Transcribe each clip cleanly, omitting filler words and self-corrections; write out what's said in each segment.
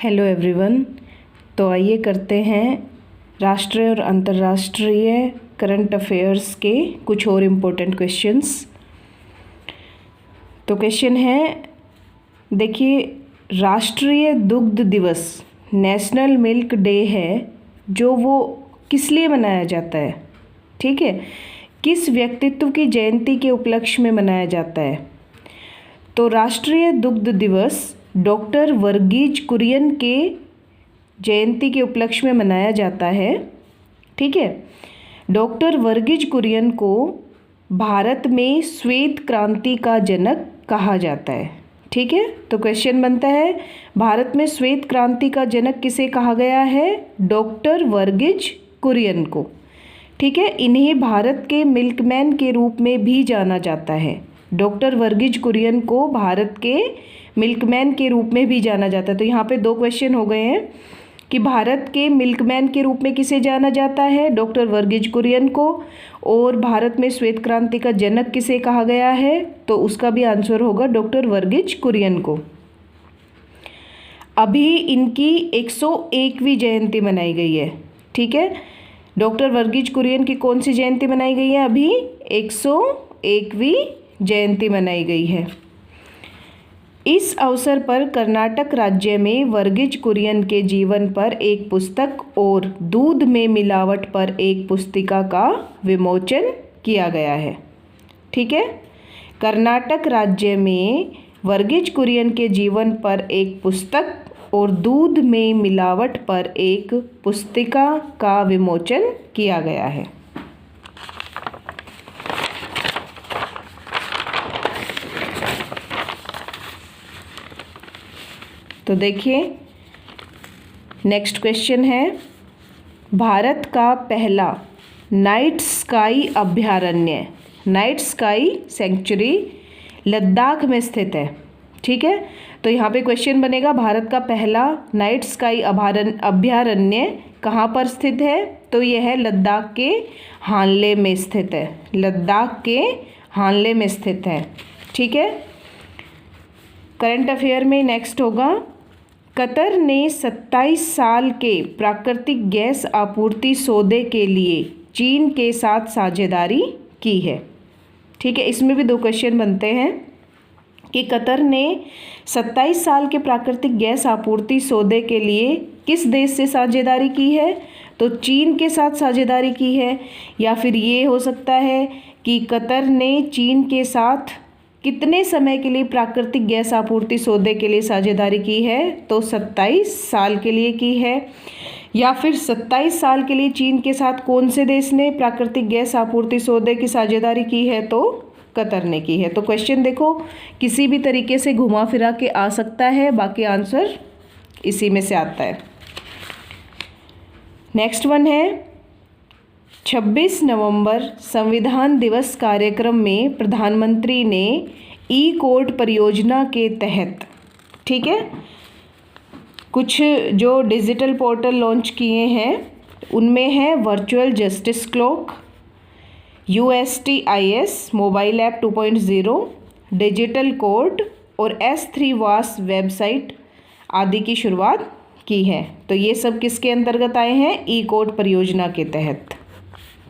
Hello everyone. तो आइए करते हैं राष्ट्रीय और अंतर्राष्ट्रीय करंट अफेयर्स के कुछ और इम्पोर्टेंट क्वेश्चंस। तो क्वेश्चन है, देखिए, राष्ट्रीय दुग्ध दिवस नेशनल मिल्क डे है जो वो किस लिए मनाया जाता है? ठीक है, किस व्यक्तित्व की जयंती के उपलक्ष्य में मनाया जाता है? तो राष्ट्रीय दुग्ध दिवस डॉक्टर वर्गीज कुरियन के जयंती के उपलक्ष्य में मनाया जाता है। ठीक है, डॉक्टर वर्गीज कुरियन को भारत में श्वेत क्रांति का जनक कहा जाता है। ठीक है, तो क्वेश्चन बनता है, भारत में श्वेत क्रांति का जनक किसे कहा गया है? डॉक्टर वर्गीज कुरियन को। ठीक है, इन्हें भारत के मिल्कमैन के रूप में भी जाना जाता है। डॉक्टर वर्गीज कुरियन को भारत के मिल्कमैन के रूप में भी जाना जाता है। तो यहाँ पे दो क्वेश्चन हो गए हैं कि भारत के मिल्कमैन के रूप में किसे जाना जाता है? डॉक्टर वर्गीज कुरियन को। और भारत में श्वेत क्रांति का जनक किसे कहा गया है? तो उसका भी आंसर होगा डॉक्टर वर्गीज कुरियन को। अभी इनकी 101वीं जयंती मनाई गई है। ठीक है, डॉक्टर वर्गीज कुरियन की कौन सी जयंती मनाई गई है? अभी 101वीं जयंती मनाई गई है। इस अवसर पर कर्नाटक राज्य में वर्गीज कुरियन के जीवन पर एक पुस्तक और दूध में मिलावट पर एक पुस्तिका का विमोचन किया गया है। ठीक है, कर्नाटक राज्य में वर्गीज कुरियन के जीवन पर एक पुस्तक और दूध में मिलावट पर एक पुस्तिका का विमोचन किया गया है। तो देखिए, नेक्स्ट क्वेश्चन है, भारत का पहला नाइट स्काई अभयारण्य, नाइट स्काई सेंचुरी लद्दाख में स्थित है। ठीक है, तो यहाँ पे क्वेश्चन बनेगा, भारत का पहला नाइट स्काई अभयारण्य कहाँ पर स्थित है? तो यह है लद्दाख के हानले में स्थित है। लद्दाख के हानले में स्थित है। ठीक है, करंट अफेयर में नेक्स्ट होगा, कतर ने 27 साल के प्राकृतिक गैस आपूर्ति सौदे के लिए चीन के साथ साझेदारी की है। ठीक है, इसमें भी दो क्वेश्चन बनते हैं कि कतर ने 27 साल के प्राकृतिक गैस आपूर्ति सौदे के लिए किस देश से साझेदारी की है? तो चीन के साथ साझेदारी की है। या फिर ये हो सकता है कि कतर ने चीन के साथ कितने समय के लिए प्राकृतिक गैस आपूर्ति सौदे के लिए साझेदारी की है? तो 27 साल के लिए की है। या फिर 27 साल के लिए चीन के साथ कौन से देश ने प्राकृतिक गैस आपूर्ति सौदे की साझेदारी की है? तो कतर ने की है। तो क्वेश्चन देखो, किसी भी तरीके से घुमा फिरा के आ सकता है, बाकी आंसर इसी में से आता है। नेक्स्ट वन है, 26 नवंबर संविधान दिवस कार्यक्रम में प्रधानमंत्री ने ई कोर्ट परियोजना के तहत, ठीक है, कुछ जो डिजिटल पोर्टल लॉन्च किए हैं उनमें है virtual justice clock, USTIS mobile app 2.0, digital court और S3 वास वेबसाइट आदि की शुरुआत की है। तो ये सब किसके अंतर्गत आए हैं? ई कोर्ट परियोजना के तहत।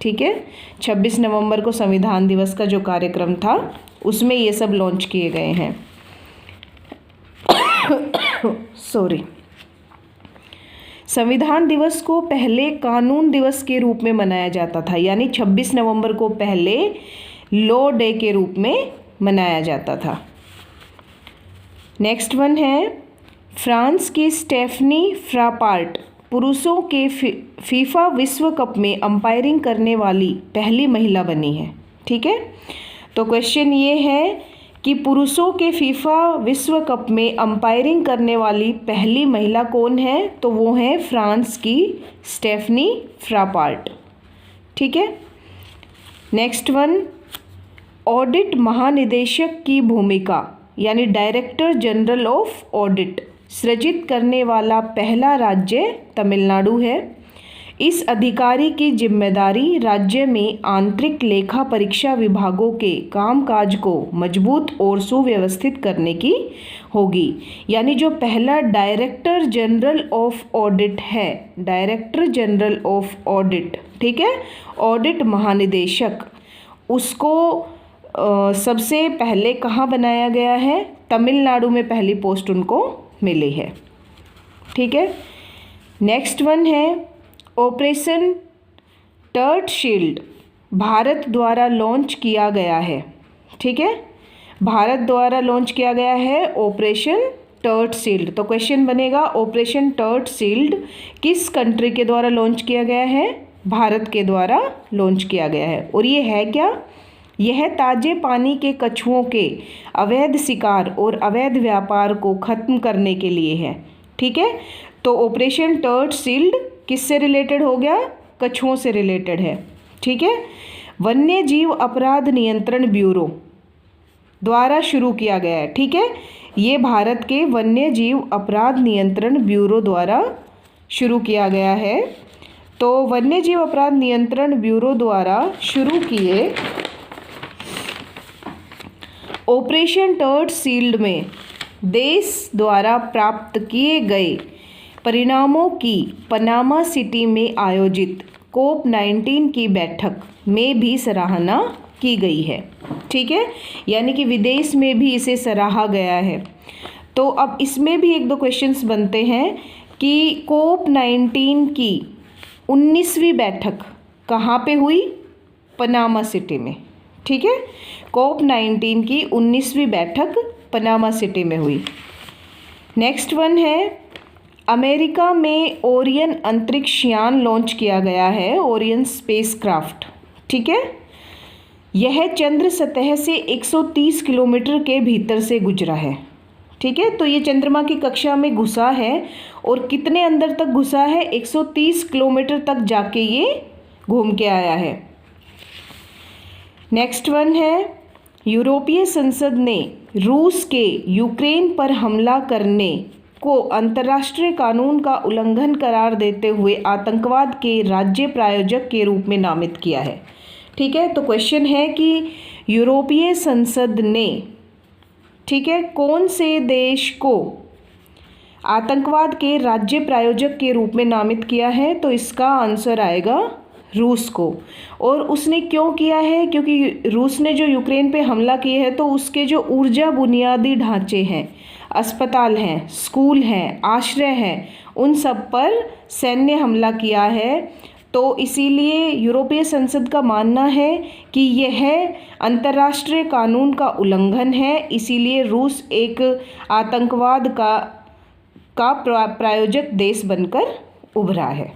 ठीक है, 26 नवंबर को संविधान दिवस का जो कार्यक्रम था उसमें ये सब लॉन्च किए गए हैं। सॉरी, संविधान दिवस को पहले कानून दिवस के रूप में मनाया जाता था, यानी 26 नवंबर को पहले लॉ डे के रूप में मनाया जाता था। नेक्स्ट वन है, फ्रांस की स्टेफनी फ्रापार्ट पुरुषों के फीफा विश्व कप में अंपायरिंग करने वाली पहली महिला बनी है। ठीक है, तो क्वेश्चन ये है कि पुरुषों के फीफा विश्व कप में अंपायरिंग करने वाली पहली महिला कौन है? तो वो है फ्रांस की स्टेफनी फ्रापार्ट। ठीक है, नेक्स्ट वन, ऑडिट महानिदेशक की भूमिका यानी डायरेक्टर जनरल ऑफ ऑडिट सृजित करने वाला पहला राज्य तमिलनाडु है। इस अधिकारी की जिम्मेदारी राज्य में आंतरिक लेखा परीक्षा विभागों के कामकाज को मजबूत और सुव्यवस्थित करने की होगी, यानी जो पहला डायरेक्टर जनरल ऑफ ऑडिट है, डायरेक्टर जनरल ऑफ ऑडिट, ठीक है, ऑडिट महानिदेशक, उसको सबसे पहले कहाँ बनाया गया है? तमिलनाडु में पहली पोस्ट उनको मिली है, ठीक है। नेक्स्ट वन है ऑपरेशन टर्ट शील्ड, भारत द्वारा लॉन्च किया गया है, ठीक है, भारत द्वारा लॉन्च किया गया है ऑपरेशन टर्ट शील्ड। तो क्वेश्चन बनेगा ऑपरेशन टर्ट शील्ड किस कंट्री के द्वारा लॉन्च किया गया है? भारत के द्वारा लॉन्च किया गया है। और ये है क्या? यह ताजे पानी के कछुओं के अवैध शिकार और अवैध व्यापार को खत्म करने के लिए है, ठीक है। तो ऑपरेशन टर्ट शील्ड किससे रिलेटेड हो गया? कछुओं से रिलेटेड है, ठीक है। वन्य जीव अपराध नियंत्रण ब्यूरो द्वारा शुरू किया गया है, ठीक है। ये भारत के वन्य जीव अपराध नियंत्रण ब्यूरो द्वारा शुरू किया गया है। तो वन्य जीव अपराध नियंत्रण ब्यूरो द्वारा शुरू किए ऑपरेशन टर्ट शील्ड में देश द्वारा प्राप्त किए गए परिणामों की पनामा सिटी में आयोजित COP19 की बैठक में भी सराहना की गई है, ठीक है, यानी कि विदेश में भी इसे सराहा गया है। तो अब इसमें भी एक दो क्वेश्चंस बनते हैं कि COP19 की 19वीं बैठक कहाँ पे हुई? पनामा सिटी में, ठीक है। COP19 की 19वीं बैठक पनामा सिटी में हुई। नेक्स्ट वन है अमेरिका में ओरियन अंतरिक्ष यान लॉन्च किया गया है, ओरियन स्पेसक्राफ्ट, ठीक है। यह चंद्र सतह से 130 किलोमीटर के भीतर से गुजरा है, ठीक है। तो ये चंद्रमा की कक्षा में घुसा है और कितने अंदर तक घुसा है? 130 किलोमीटर तक जाके ये घूम के आया है। नेक्स्ट वन है यूरोपीय संसद ने रूस के यूक्रेन पर हमला करने को अंतर्राष्ट्रीय कानून का उल्लंघन करार देते हुए आतंकवाद के राज्य प्रायोजक के रूप में नामित किया है, ठीक है। तो क्वेश्चन है कि यूरोपीय संसद ने, ठीक है, कौन से देश को आतंकवाद के राज्य प्रायोजक के रूप में नामित किया है? तो इसका आंसर आएगा रूस को। और उसने क्यों किया है? क्योंकि रूस ने जो यूक्रेन पे हमला किया है तो उसके जो ऊर्जा बुनियादी ढांचे हैं, अस्पताल हैं, स्कूल हैं, आश्रय हैं, उन सब पर सैन्य हमला किया है। तो इसीलिए यूरोपीय संसद का मानना है कि यह अंतर्राष्ट्रीय कानून का उल्लंघन है, इसीलिए रूस एक आतंकवाद का प्रायोजक देश बनकर उभरा है।